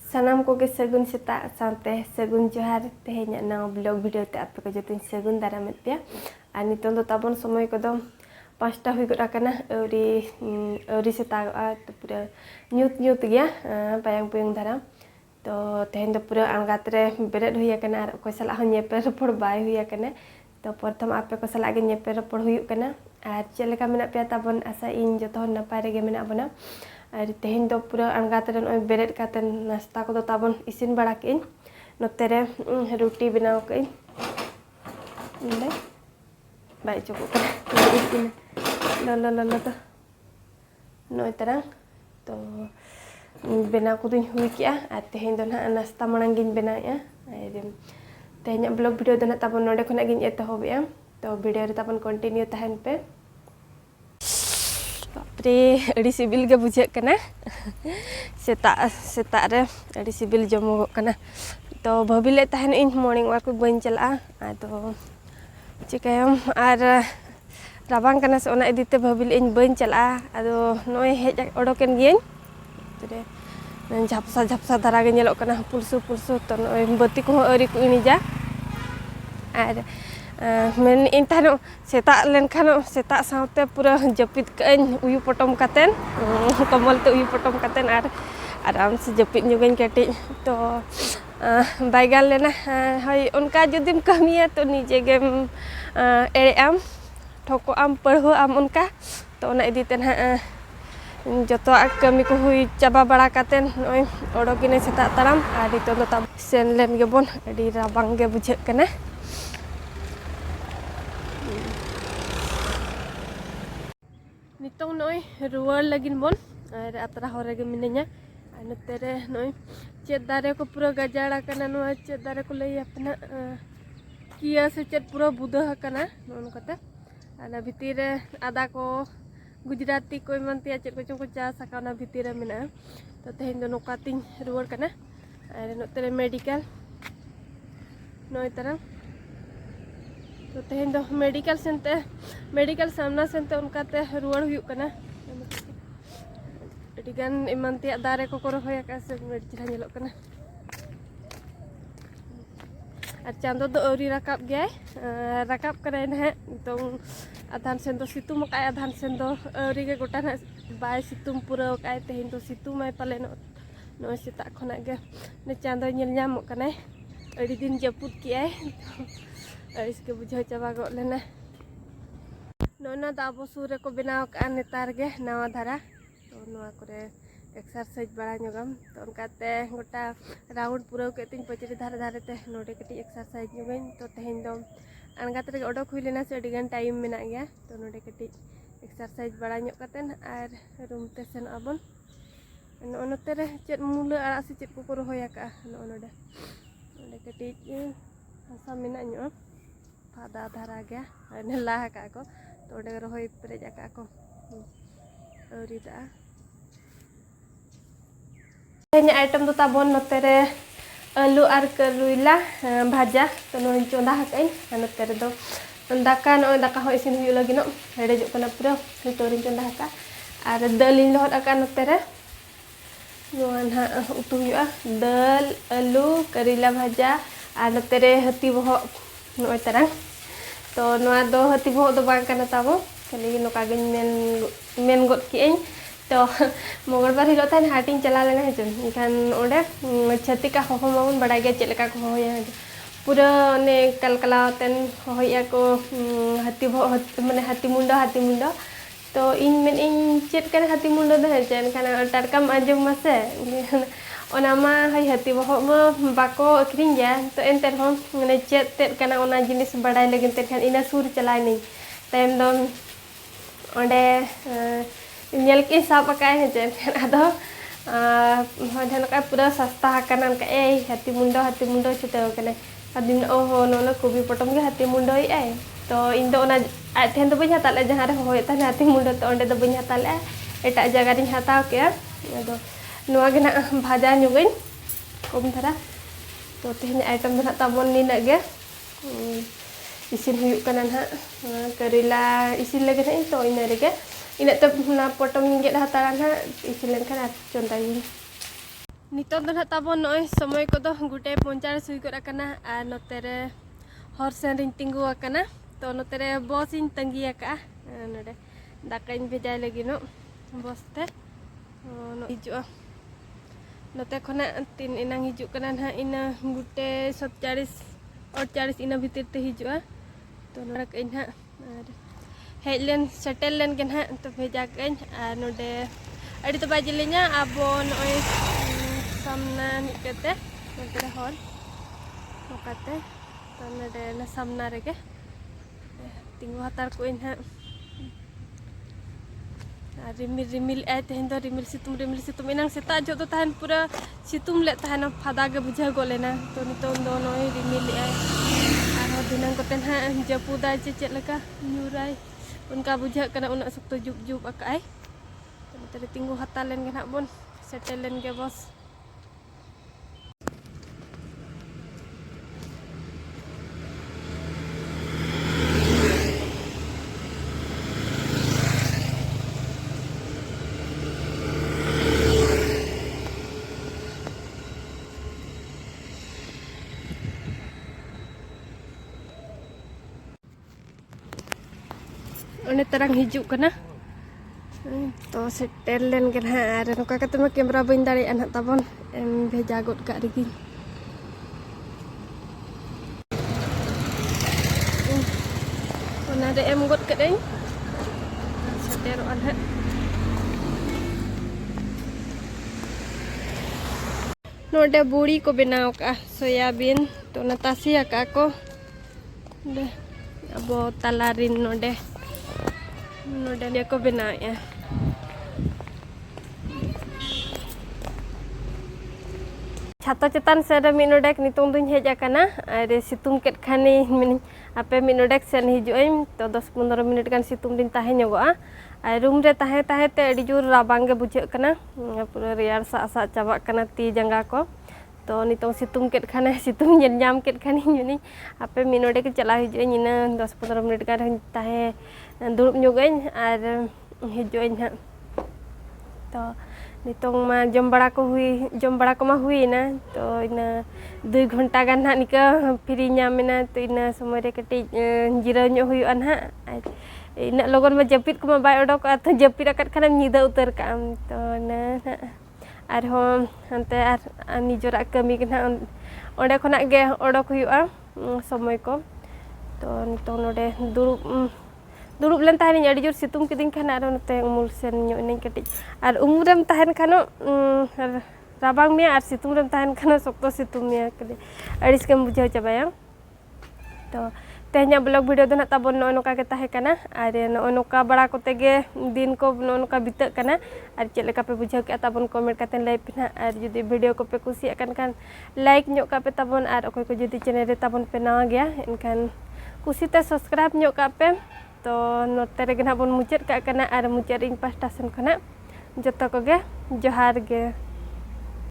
Sanam ko ke sagun seta sante sagun johar tehnya na blog video te ape ko jotin sagun daram pia ani tondo tabon somoy ko do 5টা hui gora kana euri seta to pura nyut ya payang puyang daram to tehen do pura angat re bered hui kana ko sala honye per por bai hui kana to prothom ape ko sala ge nyeper por hui kana ar cheleka mena pia tabon asa in joto napay re ge mena bona ari tehen do pura angat re oi bered katen nasta ko do tabon isin bada kein notere roti बनाओ kein inde bai cukup isin lo to noi terang to bena ko duñ hui kia at tehen do na nasta manangin bena ya ari tehnya blog video do na tabon node khona gin etohob ya to video re tabon continue tahen pe Pri adi sibil ge bujek kana seta re adi sibil jomo kana to bhabile tahen in morning walk bain chala ado cikayam ar rabang kana se ona edite bhabile in bain chala ado noi hej odoken gien tede japsa dara ge nyelok kana pulsu to noi bati ko ari ku ini ja ar men intano seta len kano seta saute pura japit kein uyu potom katen komol tu uyu potom katen ar aram se japit nyugen keti to baigal lena hoi unka judim kamiya to nije gem ere am thoko am perho am unka to na editen ha joto kami ko hui chaba bada katen oi odokine seta taram adi to tam sen len gebon adi rabang ge bujek kana nitong noi ruar lagin bon ar atra hore ge minenya anu tere noi chet dare ko pura gajara kana no chet dare ko lei apna kia se chet pura budah kana non kata ana bitire ada ko gujarati ko mantia chet ko chungko cha sakana bitire mina to tehin do nokating ruar kana ar no tere medical noi tarang तो तेहेन दो medical सामना सेंते उनका ते रुआर हुयु कना अडिगान इमानते दारे को रोहया का से मेडिचिन हेलोक कना और चांदो दो औरी राकाब गया राकाब करे न तो आधान सेन दो सितुम का आधान सेन दो औरी के गोटा न बाय सितुम पूरा का तेहेन दो सितुम आय पाले नो सेता खना गे ने चांदो नेल ᱧᱟᱢᱚᱜ कना अड़ी दिन जपुत किया इसके बुझा चाबा गो लेना नोना दाबो सूरे को बनाव का नेतार गे नवा धारा तो नवा करे एक्सरसाइज बड़ा ñogam तो उनकाते गोटा राउंड पूरा के तिन पचरी धारे ते नोडे कटी एक्सरसाइज ñogain तो तेहेन दो अनगात रे ओडोक हुई लेना से अडिगान टाइम मेना गया तो नोडे कटी एक्सरसाइज बड़ा ñok katen आर रूम ते सेन आबन नोते रे चेत मुला आड़ा से चेत को रोहया का नोडे नोडे कटी हसा मेना ñok pada dhara gya nelah ka ko to de rohoi perej ka ko auri da hanya item to tabon notere alu ar keruila bhaja to no chonda hakai notere do daka ho isin huyu lagi no hede juk kana pura torin chonda haka ar dalin lohot akan notere nuan ha utu yu dal alu kerila bhaja ar notere hati boho no tarang तो नोआ दो हती भो दो बांग kana tabo kali no kagin men got ki ein to मंगलबार हिलो थान हाटिंग चला लेना है जन इखान ओडे छति का हो माउन बड़ा गे चलका को होया पूरा ने कलकलातेन होया को हती भो माने हाथी मुंडा तो इन मेन इन चेत kan हाथी मुंडा दे जन kana टरकम आजम मासे ona ma hai hati boho ma bako akring ya to enter hom ngene chet tet kana ona jinis badai lagin tet kan ina sur chalai ni tem don onde nyel ki sa pakai he jen ado hodan ka pura sasta kanan ka hati mundo chete kane kadin oh no kubi potom ge hati mundo ai to indo ona athen do banya tale jahan re hoy tan hati mundo to onde do banya tale eta jaga rin hataw ke ado nuwa gena bhaja ñogain kom thara to tehnya item dana tabon ni na ge isin huyu kana ha kerila isin lagi na to ina rege ina te na potom nge hataran ha isin len kana contai Nitong do nahak tabon noy somoy kodo gute 45 hui god akana ar note re hor sen ring tinggu akana to note re bos in tanggi aka node dakain bejai lagi no bos te no hijua note khona tin inang hiju kana nah ina gute 47 ina bhitir te hijua to nora kain ha hej len settle len gen ha to bheja kain ar node adi to bajilinya abo noy samna nikete node hor nokate to node na samna rege tinggu hatar ko in ha rimil tehen do rimil situm inang seta jo to tahan pura situm le tahan phada ge bujha golena to nitong do noy rimil ar dinang ko ten ha japuda cecet leka nyurai unka bujha kana unak sukto jub akai tadi tinggu hatar len gen bon settle len ge bos One terang hijau kena to settle len gen ha ar noka kate ma kamera bain dari anak tabon em bheja god ka rigi ona de em god ka dei setero an ha node buri ko benaw ka soyabin to natasi aka ko de abo talarin node dia ko benaw ya Chata cetan sada minodek nitong duñ hej akana are situng ket khani ape minodek sen hijuaim to 10-15 minit kan situng din tahe nyogoa ar room re tahe te adi jur rabang ge bujhe kana pura reyar sa chabak kana ti jangga ko to nitong situng ket khane situng nyel nyam ket khani nyuni ape minodek chala hijuain ina 10-15 minit kan tahe durup nyogain ar hijuain ha to nitong ma jom bada ko ma hui na to ina 2 घंटा gan ha nika free nyamena to ina somoy re kati jira nyo hui an ha ina logon ma japit ko ma bai odok atau japit akat khana nyida utar ka am to na ar hom ante ar nijora kami kan onde khona ge odok hui a somoy ko to nitong node durup len tahan adi jur situng kiding kan ar note umul sen nyo inen kati ar umurem tahan kano rabang mia ar situng rem tahan kano sokto situng mia kali aris kem bujau cabaya to tehnya blog video do nak tabon no noka ke tahe kana ar no noka bada ko tege din ko no noka bita kana ar chet leka pe bujau ke tabon comment katen like pina ar judi video ko pe kusi akan kan like nyok ka pe tabon ar okoy ko judi channel re tabon pe nawa gya enkan kusi te subscribe nyok ka pe to note re gena bon mucet ka kana ar mucet ing pas tasen kana joto ko ge johar ge